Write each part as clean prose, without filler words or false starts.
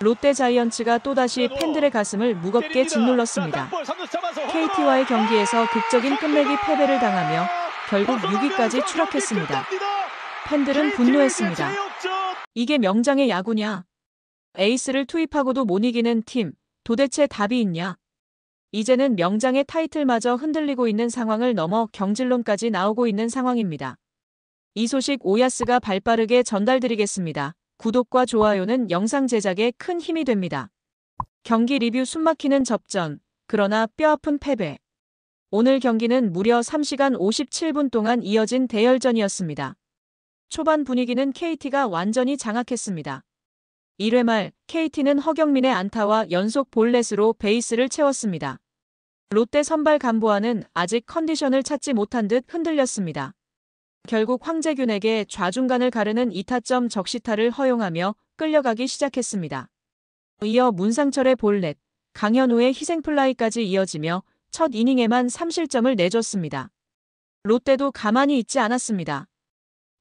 롯데 자이언츠가 또다시 팬들의 가슴을 무겁게 짓눌렀습니다. KT와의 경기에서 극적인 끝내기 패배를 당하며 결국 6위까지 추락했습니다. 팬들은 분노했습니다. 이게 명장의 야구냐? 에이스를 투입하고도 못 이기는 팀, 도대체 답이 있냐? 이제는 명장의 타이틀마저 흔들리고 있는 상황을 넘어 경질론까지 나오고 있는 상황입니다. 이 소식 오야스가 발빠르게 전달드리겠습니다. 구독과 좋아요는 영상 제작에 큰 힘이 됩니다. 경기 리뷰 숨막히는 접전, 그러나 뼈아픈 패배. 오늘 경기는 무려 3시간 57분 동안 이어진 대열전이었습니다. 초반 분위기는 KT가 완전히 장악했습니다. 1회 말 KT는 허경민의 안타와 연속 볼넷으로 베이스를 채웠습니다. 롯데 선발 간보아는 아직 컨디션을 찾지 못한 듯 흔들렸습니다. 결국 황재균에게 좌중간을 가르는 2타점 적시타를 허용하며 끌려가기 시작했습니다. 이어 문상철의 볼넷, 강현우의 희생플라이까지 이어지며 첫 이닝에만 3실점을 내줬습니다. 롯데도 가만히 있지 않았습니다.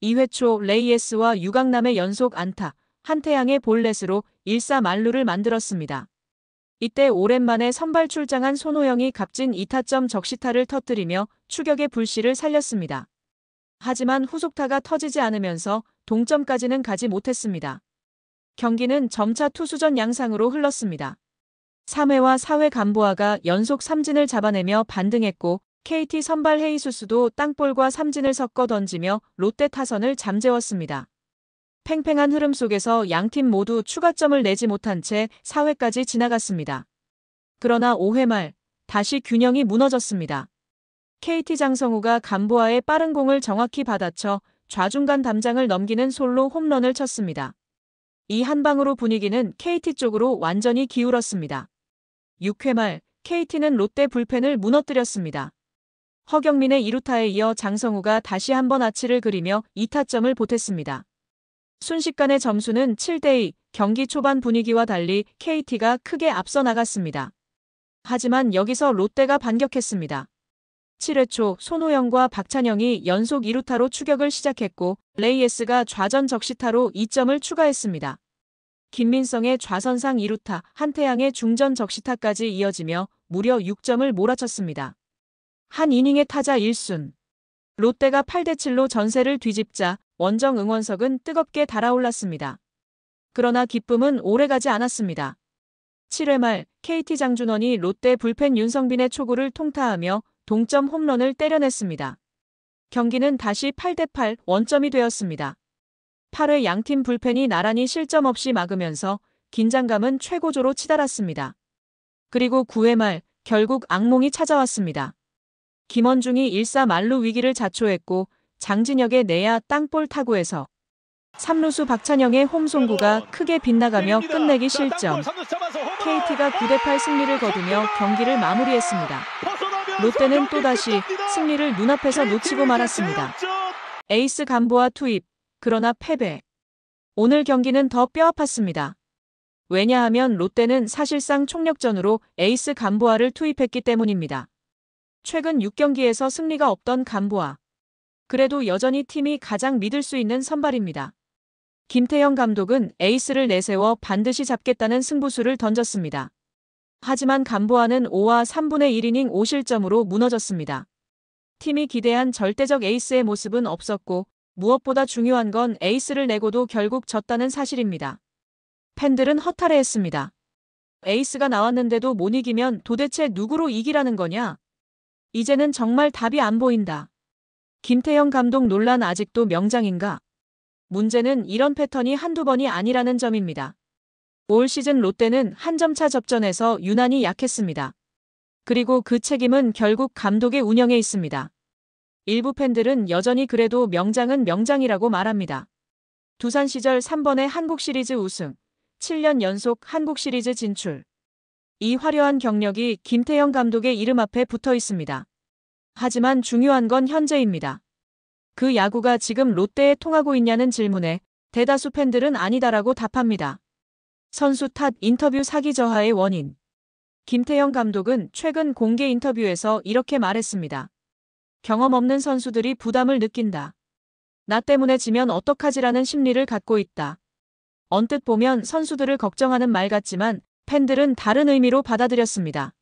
2회 초 레이에스와 유강남의 연속 안타, 한태양의 볼넷으로 1사 만루를 만들었습니다. 이때 오랜만에 선발 출장한 손호영이 값진 2타점 적시타를 터뜨리며 추격의 불씨를 살렸습니다. 하지만 후속타가 터지지 않으면서 동점까지는 가지 못했습니다. 경기는 점차 투수전 양상으로 흘렀습니다. 3회와 4회 간보아가 연속 삼진을 잡아내며 반등했고 KT 선발 헤이수스도 땅볼과 삼진을 섞어 던지며 롯데 타선을 잠재웠습니다. 팽팽한 흐름 속에서 양팀 모두 추가점을 내지 못한 채 4회까지 지나갔습니다. 그러나 5회 말 다시 균형이 무너졌습니다. KT 장성우가 간보아의 빠른 공을 정확히 받아쳐 좌중간 담장을 넘기는 솔로 홈런을 쳤습니다. 이 한 방으로 분위기는 KT 쪽으로 완전히 기울었습니다. 6회 말 KT는 롯데 불펜을 무너뜨렸습니다. 허경민의 2루타에 이어 장성우가 다시 한번 아치를 그리며 2타점을 보탰습니다. 순식간에 점수는 7대2, 경기 초반 분위기와 달리 KT가 크게 앞서 나갔습니다. 하지만 여기서 롯데가 반격했습니다. 7회 초 손호영과 박찬영이 연속 2루타로 추격을 시작했고 레이에스가 좌전 적시타로 2점을 추가했습니다. 김민성의 좌선상 2루타, 한태양의 중전 적시타까지 이어지며 무려 6점을 몰아쳤습니다. 한 이닝의 타자 1순. 롯데가 8대7로 전세를 뒤집자 원정 응원석은 뜨겁게 달아올랐습니다. 그러나 기쁨은 오래가지 않았습니다. 7회 말 KT 장준원이 롯데 불펜 윤성빈의 초구를 통타하며 동점 홈런을 때려냈습니다. 경기는 다시 8대8 원점이 되었습니다. 8회 양팀 불펜이 나란히 실점 없이 막으면서 긴장감은 최고조로 치달았습니다. 그리고 9회 말 결국 악몽이 찾아왔습니다. 김원중이 1사 만루 위기를 자초했고 장진혁의 내야 땅볼 타구에서 3루수 박찬영의 홈송구가 크게 빗나가며 끝내기 실점. KT가 9대8 승리를 거두며 경기를 마무리했습니다. 롯데는 또다시 승리를 눈앞에서 놓치고 말았습니다. 에이스 간보아 투입, 그러나 패배. 오늘 경기는 더 뼈아팠습니다. 왜냐하면 롯데는 사실상 총력전으로 에이스 간보아를 투입했기 때문입니다. 최근 6경기에서 승리가 없던 간보아. 그래도 여전히 팀이 가장 믿을 수 있는 선발입니다. 김태형 감독은 에이스를 내세워 반드시 잡겠다는 승부수를 던졌습니다. 하지만 간보아는 5와 3분의 1이닝 5실점으로 무너졌습니다. 팀이 기대한 절대적 에이스의 모습은 없었고 무엇보다 중요한 건 에이스를 내고도 결국 졌다는 사실입니다. 팬들은 허탈해했습니다. 에이스가 나왔는데도 못 이기면 도대체 누구로 이기라는 거냐? 이제는 정말 답이 안 보인다. 김태형 감독 논란 아직도 명장인가? 문제는 이런 패턴이 한두 번이 아니라는 점입니다. 올 시즌 롯데는 한 점차 접전에서 유난히 약했습니다. 그리고 그 책임은 결국 감독의 운영에 있습니다. 일부 팬들은 여전히 그래도 명장은 명장이라고 말합니다. 두산 시절 3번의 한국 시리즈 우승, 7년 연속 한국 시리즈 진출. 이 화려한 경력이 김태형 감독의 이름 앞에 붙어 있습니다. 하지만 중요한 건 현재입니다. 그 야구가 지금 롯데에 통하고 있냐는 질문에 대다수 팬들은 아니다라고 답합니다. 선수 탓 인터뷰 사기 저하의 원인. 김태형 감독은 최근 공개 인터뷰에서 이렇게 말했습니다. 경험 없는 선수들이 부담을 느낀다. 나 때문에 지면 어떡하지라는 심리를 갖고 있다. 언뜻 보면 선수들을 걱정하는 말 같지만 팬들은 다른 의미로 받아들였습니다.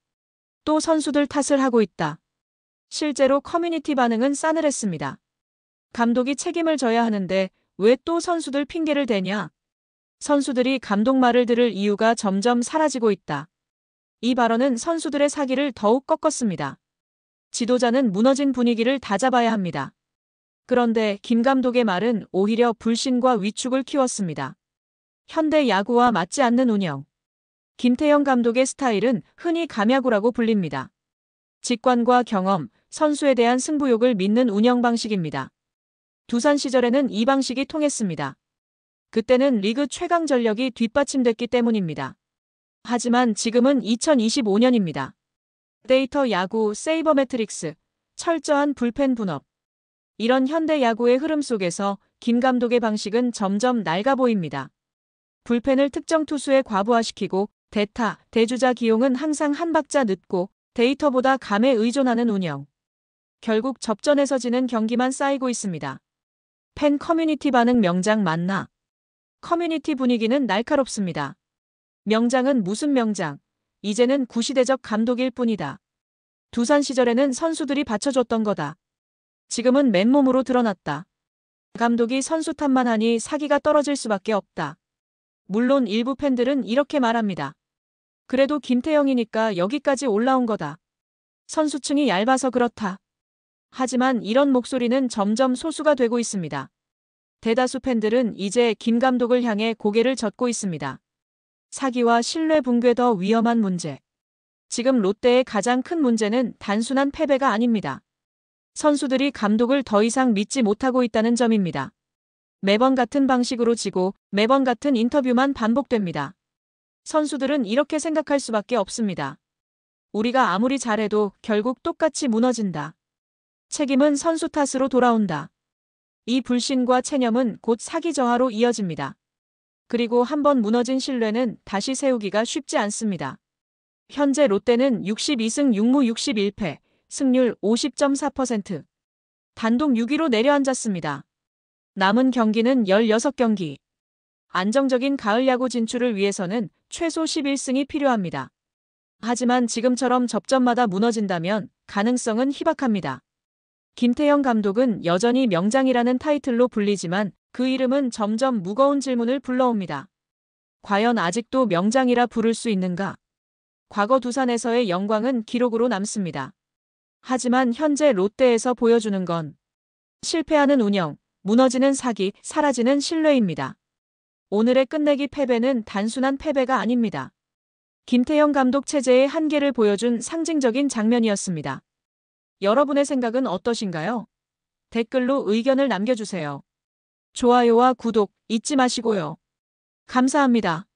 또 선수들 탓을 하고 있다. 실제로 커뮤니티 반응은 싸늘했습니다. 감독이 책임을 져야 하는데 왜 또 선수들 핑계를 대냐? 선수들이 감독 말을 들을 이유가 점점 사라지고 있다. 이 발언은 선수들의 사기를 더욱 꺾었습니다. 지도자는 무너진 분위기를 다잡아야 합니다. 그런데 김 감독의 말은 오히려 불신과 위축을 키웠습니다. 현대 야구와 맞지 않는 운영. 김태형 감독의 스타일은 흔히 감야구라고 불립니다. 직관과 경험, 선수에 대한 승부욕을 믿는 운영 방식입니다. 두산 시절에는 이 방식이 통했습니다. 그때는 리그 최강 전력이 뒷받침됐기 때문입니다. 하지만 지금은 2025년입니다. 데이터 야구, 세이버 매트릭스, 철저한 불펜 분업. 이런 현대 야구의 흐름 속에서 김 감독의 방식은 점점 낡아 보입니다. 불펜을 특정 투수에 과부하시키고 대타, 대주자 기용은 항상 한 박자 늦고 데이터보다 감에 의존하는 운영. 결국 접전에서 지는 경기만 쌓이고 있습니다. 팬 커뮤니티 반응 명장 맞나? 커뮤니티 분위기는 날카롭습니다. 명장은 무슨 명장? 이제는 구시대적 감독일 뿐이다. 두산 시절에는 선수들이 받쳐줬던 거다. 지금은 맨몸으로 드러났다. 감독이 선수 탓만 하니 사기가 떨어질 수밖에 없다. 물론 일부 팬들은 이렇게 말합니다. 그래도 김태형이니까 여기까지 올라온 거다. 선수층이 얇아서 그렇다. 하지만 이런 목소리는 점점 소수가 되고 있습니다. 대다수 팬들은 이제 김 감독을 향해 고개를 젓고 있습니다. 사기와 신뢰 붕괴 더 위험한 문제. 지금 롯데의 가장 큰 문제는 단순한 패배가 아닙니다. 선수들이 감독을 더 이상 믿지 못하고 있다는 점입니다. 매번 같은 방식으로 지고 매번 같은 인터뷰만 반복됩니다. 선수들은 이렇게 생각할 수밖에 없습니다. 우리가 아무리 잘해도 결국 똑같이 무너진다. 책임은 선수 탓으로 돌아온다. 이 불신과 체념은 곧 사기 저하로 이어집니다. 그리고 한번 무너진 신뢰는 다시 세우기가 쉽지 않습니다. 현재 롯데는 62승 6무 61패, 승률 50.4%. 단독 6위로 내려앉았습니다. 남은 경기는 16경기. 안정적인 가을 야구 진출을 위해서는 최소 11승이 필요합니다. 하지만 지금처럼 접전마다 무너진다면 가능성은 희박합니다. 김태형 감독은 여전히 명장이라는 타이틀로 불리지만 그 이름은 점점 무거운 질문을 불러옵니다. 과연 아직도 명장이라 부를 수 있는가? 과거 두산에서의 영광은 기록으로 남습니다. 하지만 현재 롯데에서 보여주는 건 실패하는 운영, 무너지는 사기, 사라지는 신뢰입니다. 오늘의 끝내기 패배는 단순한 패배가 아닙니다. 김태형 감독 체제의 한계를 보여준 상징적인 장면이었습니다. 여러분의 생각은 어떠신가요? 댓글로 의견을 남겨주세요. 좋아요와 구독 잊지 마시고요. 감사합니다.